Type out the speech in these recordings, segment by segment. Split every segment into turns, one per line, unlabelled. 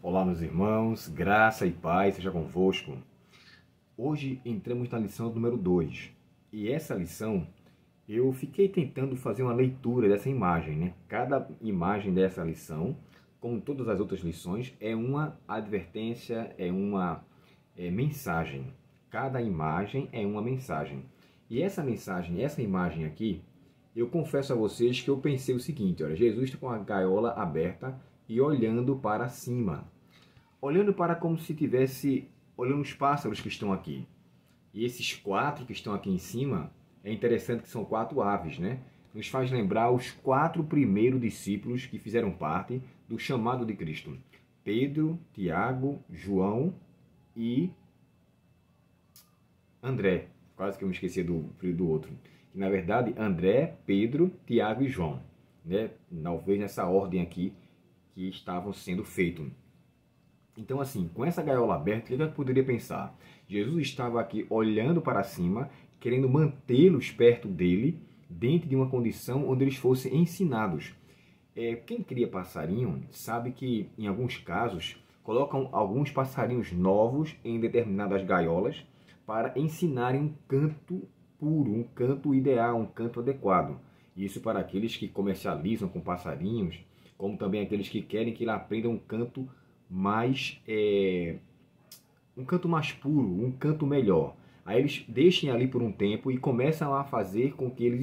Olá, meus irmãos, graça e paz seja convosco. Hoje entramos na lição número 2 e essa lição eu fiquei tentando fazer uma leitura dessa imagem, né? Cada imagem dessa lição, como todas as outras lições, é uma advertência, é uma mensagem. Cada imagem é uma mensagem. E essa mensagem, essa imagem aqui, eu confesso a vocês que eu pensei o seguinte: olha, Jesus está com a gaiola aberta e olhando para cima. Olhando para como se tivesse olhando os pássaros que estão aqui. E esses 4 que estão aqui em cima, é interessante que são 4 aves, né? Nos faz lembrar os 4 primeiros discípulos que fizeram parte do chamado de Cristo. Pedro, Tiago, João e André. Quase que eu me esqueci do outro. Que, na verdade, André, Pedro, Tiago e João, né? Talvez nessa ordem aqui que estavam sendo feitos. Então, assim, com essa gaiola aberta, o que eu poderia pensar? Jesus estava aqui olhando para cima, querendo mantê-los perto dele, dentro de uma condição onde eles fossem ensinados. Quem cria passarinho sabe que, em alguns casos, colocam alguns passarinhos novos em determinadas gaiolas para ensinarem um canto puro, um canto ideal, um canto adequado. Isso para aqueles que comercializam com passarinhos, como também aqueles que querem que ele aprenda um canto mais puro, um canto melhor. Aí eles deixem ali por um tempo e começam a fazer com que eles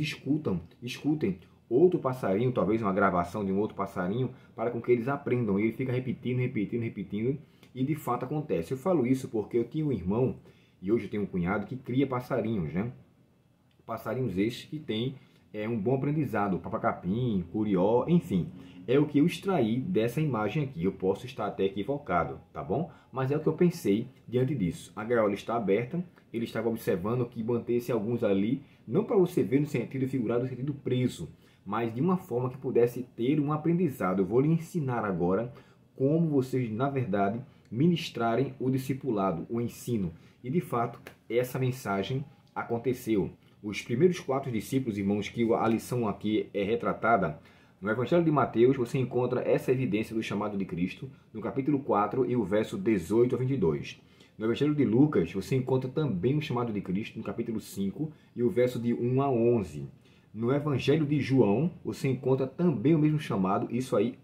escutem outro passarinho, talvez uma gravação de um outro passarinho, para com que eles aprendam. E ele fica repetindo, e de fato acontece. Eu falo isso porque eu tinha um irmão, e hoje eu tenho um cunhado, que cria passarinhos, né? Passarinhos esses que têm um bom aprendizado, papacapim, curió, enfim. É o que eu extraí dessa imagem aqui. Eu posso estar até equivocado, tá bom? Mas é o que eu pensei diante disso. A gaiola está aberta, ele estava observando que mantesse alguns ali, não para você ver no sentido figurado, no sentido preso, mas de uma forma que pudesse ter um aprendizado. Eu vou lhe ensinar agora como vocês, na verdade, ministrarem o discipulado, o ensino. E, de fato, essa mensagem aconteceu. Os primeiros 4 discípulos, irmãos, que a lição aqui é retratada, no Evangelho de Mateus, você encontra essa evidência do chamado de Cristo, no capítulo 4 e o verso 18 a 22. No Evangelho de Lucas, você encontra também o chamado de Cristo, no capítulo 5 e o verso de 1 a 11. No Evangelho de João, você encontra também o mesmo chamado, isso aí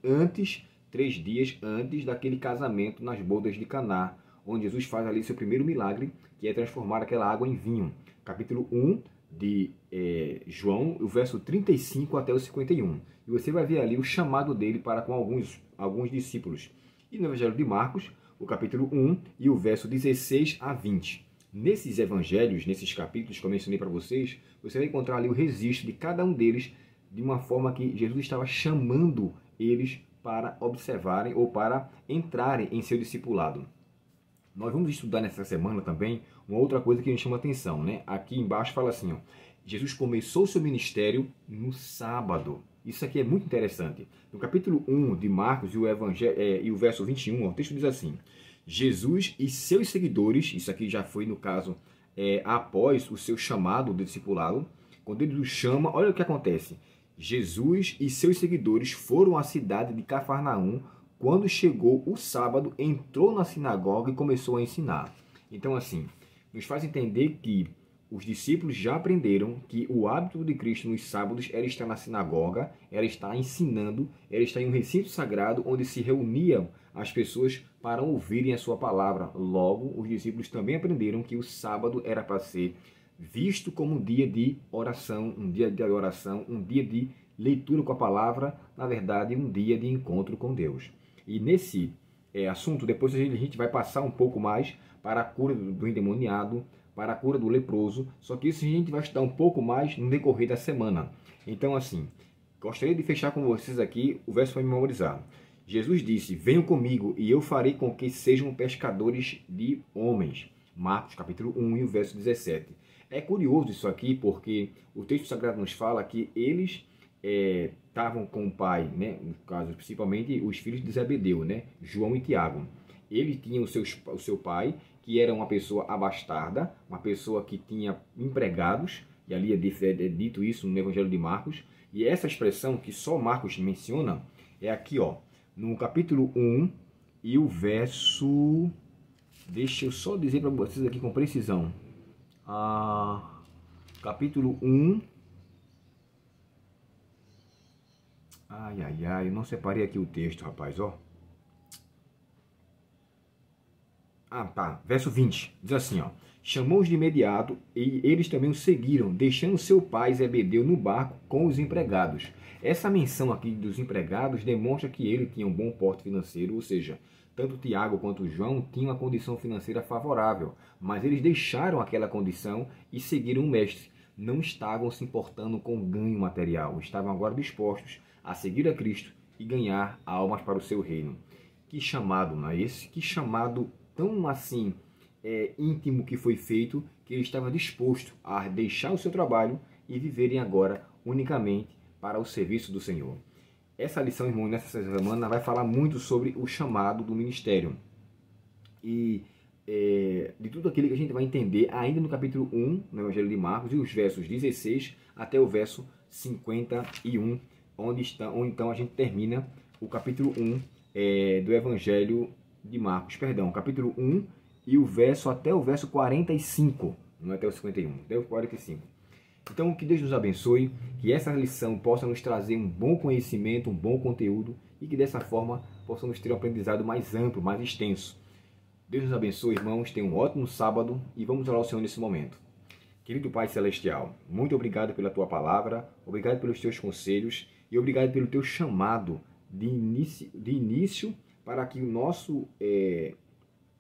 3 dias antes daquele casamento nas bodas de Caná, onde Jesus faz ali seu primeiro milagre, que é transformar aquela água em vinho. Capítulo 1 de João, o verso 35 até o 51. E você vai ver ali o chamado dele para com alguns discípulos. E no Evangelho de Marcos, o capítulo 1 e o verso 16 a 20. Nesses evangelhos, nesses capítulos que eu mencionei para vocês, você vai encontrar ali o registro de cada um deles, de uma forma que Jesus estava chamando eles para observarem ou para entrarem em seu discipulado. Nós vamos estudar nessa semana também uma outra coisa que nos chama atenção, né? Aqui embaixo fala assim, ó, Jesus começou seu ministério no sábado. Isso aqui é muito interessante. No capítulo 1 de Marcos e o verso 21, ó, o texto diz assim: Jesus e seus seguidores, isso aqui já foi no caso após o seu chamado do discipulado, quando ele os chama, olha o que acontece. Jesus e seus seguidores foram à cidade de Cafarnaum. Quando chegou o sábado, entrou na sinagoga e começou a ensinar. Então, assim, nos faz entender que os discípulos já aprenderam que o hábito de Cristo nos sábados era estar na sinagoga, era estar ensinando, era estar em um recinto sagrado onde se reuniam as pessoas para ouvirem a sua palavra. Logo, os discípulos também aprenderam que o sábado era para ser visto como um dia de oração, um dia de adoração, um dia de leitura com a palavra, na verdade, um dia de encontro com Deus. E nesse assunto, depois a gente vai passar um pouco mais para a cura do endemoniado, para a cura do leproso, só que isso a gente vai estudar um pouco mais no decorrer da semana. Então, assim, gostaria de fechar com vocês aqui o verso para memorizar. Jesus disse: venham comigo e eu farei com que sejam pescadores de homens. Marcos capítulo 1 e o verso 17. É curioso isso aqui porque o texto sagrado nos fala que eles estavam com o pai, né? No caso, principalmente os filhos de Zebedeu, né? João e Tiago. Ele tinha o seu pai, que era uma pessoa abastarda, uma pessoa que tinha empregados, e ali é dito isso no Evangelho de Marcos. E essa expressão que só Marcos menciona é aqui, ó, no capítulo 1 e o verso... Deixa eu só dizer para vocês aqui com precisão. Capítulo 1. Eu não separei aqui o texto, rapaz, ó. Verso 20. Diz assim, ó. Chamou-os de imediato e eles também o seguiram, deixando seu pai Zebedeu no barco com os empregados. Essa menção aqui dos empregados demonstra que ele tinha um bom porte financeiro, ou seja, tanto Tiago quanto João tinham uma condição financeira favorável, mas eles deixaram aquela condição e seguiram o mestre. Não estavam se importando com ganho material, estavam agora dispostos a seguir a Cristo e ganhar almas para o seu reino. Que chamado, não é esse? Que chamado tão assim íntimo que foi feito, que ele estava disposto a deixar o seu trabalho e viverem agora unicamente para o serviço do Senhor. Essa lição, irmão, nessa semana vai falar muito sobre o chamado do ministério. E de tudo aquilo que a gente vai entender ainda no capítulo 1, no Evangelho de Marcos, e os versos 16 até o verso 51, onde então a gente termina o capítulo 1 do Evangelho de Marcos. Perdão, capítulo 1 e o verso até o verso 45, não é até o 51, até o 45. Então, que Deus nos abençoe, que essa lição possa nos trazer um bom conhecimento, um bom conteúdo e que dessa forma possamos ter um aprendizado mais amplo, mais extenso. Deus nos abençoe, irmãos, tenham um ótimo sábado e vamos orar ao Senhor nesse momento. Querido Pai Celestial, muito obrigado pela Tua palavra, obrigado pelos Teus conselhos e obrigado pelo Teu chamado de início para que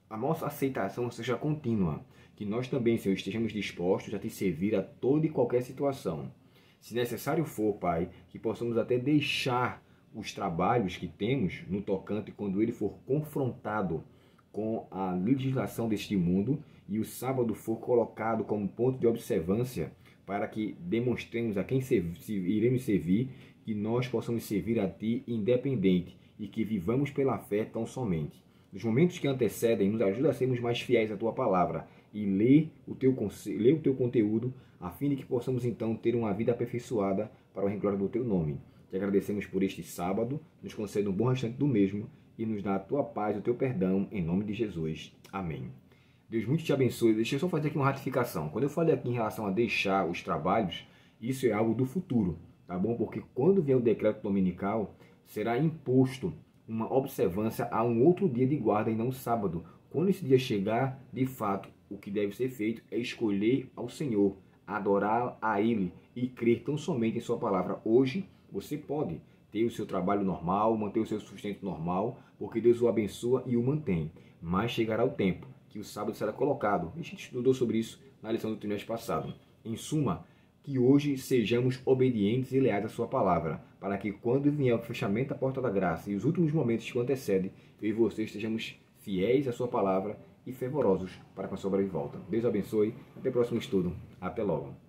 a nossa aceitação seja contínua. Que nós também, Senhor, estejamos dispostos a Te servir a toda e qualquer situação. Se necessário for, Pai, que possamos até deixar os trabalhos que temos no tocante quando ele for confrontado com a legislação deste mundo e o sábado for colocado como ponto de observância para que demonstremos a quem iremos servir, que nós possamos servir a Ti independente e que vivamos pela fé tão somente. Nos momentos que antecedem, nos ajuda a sermos mais fiéis à Tua palavra e ler o Teu conteúdo, a fim de que possamos então ter uma vida aperfeiçoada para o glória do Teu nome. Te agradecemos por este sábado, nos conceda um bom restante do mesmo e nos dá a Tua paz e o Teu perdão, em nome de Jesus. Amém. Deus muito te abençoe. Deixa eu só fazer aqui uma ratificação. Quando eu falei aqui em relação a deixar os trabalhos, isso é algo do futuro, tá bom? Porque quando vier o decreto dominical, será imposto uma observância a um outro dia de guarda e não sábado. Quando esse dia chegar, de fato, o que deve ser feito é escolher ao Senhor, adorar a Ele e crer tão somente em Sua palavra. Hoje, você pode ter o seu trabalho normal, manter o seu sustento normal, porque Deus o abençoa e o mantém. Mas chegará o tempo que o sábado será colocado. A gente estudou sobre isso na lição do trimestre passado. Em suma, que hoje sejamos obedientes e leais à Sua palavra, para que quando vier o fechamento da porta da graça e os últimos momentos que antecedem, eu e você estejamos fiéis à Sua palavra e fervorosos para com a sua volta. Deus abençoe. Até o próximo estudo. Até logo.